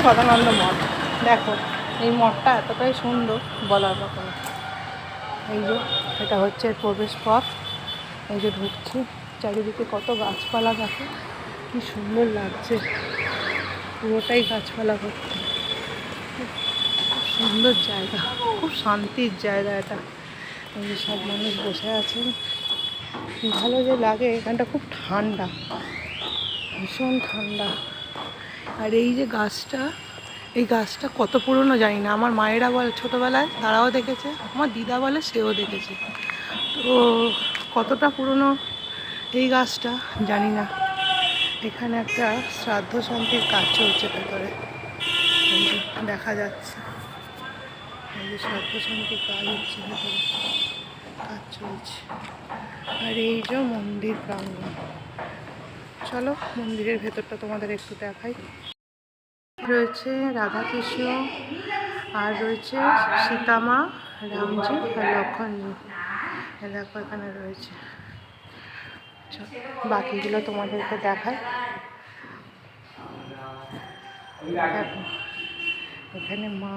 গদানন্দ মঠ। দেখো এই মঠটা এতটাই সুন্দর বলার মতো না। এই যে এটা হচ্ছে প্রবেশ পথ। এই যে ঢুকছি, চারিদিকে কত গাছপালা, দেখো কি সুন্দর লাগছে, পুরোটাই গাছপালা ভর্তি। খুব সুন্দর জায়গা, খুব শান্তির জায়গা এটা। এই যে সব মানুষ বসে আছেন, ভালো যে লাগে। এখানটা খুব ঠান্ডা, ভীষণ ঠান্ডা। আর এই যে গাছটা, এই গাছটা কত পুরনো জানি না। আমার মায়েরা বলে ছোটোবেলায়, তারাও দেখেছে, আমার দিদা বলে সেও দেখেছে। তো কতটা পুরনো এই গাছটা জানি না। এখানে একটা শ্রাদ্ধ শান্তির কাজ চলছে ভেতরে, এই যে দেখা যাচ্ছে। এই যে শ্রাদ্ধ শান্তির কাজ হচ্ছে, ভেতরে কাজ চলছে। আর এই যে মন্দির প্রাঙ্গণ। চলো মন্দিরের ভেতরটা তোমাদের একটু দেখাই। রয়েছে রাধাকৃষ্ণ, আর রয়েছে সীতামা, রামজি আর লক্ষণজি। দেখো এখানে রয়েছে। বাকিগুলো তোমাদেরকে দেখায়। দেখো এখানে মা,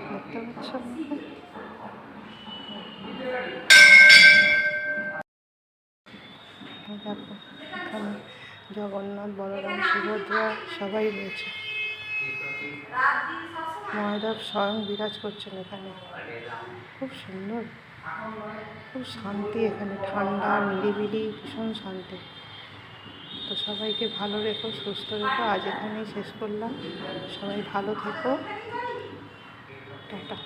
দেখতে পাচ্ছ? দেখো এখানে জগন্নাথ, বলরাম, সুভদ্রা সবাই রয়েছে। মহাদেব স্বয়ং বিরাজ করছেন এখানে। খুব সুন্দর, খুব শান্তি এখানে, ঠান্ডা, নিরিবিলি, ভীষণ শান্তি। তো সবাইকে ভালো রেখো, সুস্থ রেখো। আজ এখানেই শেষ করলাম। সবাই ভালো থেকো, টাটা।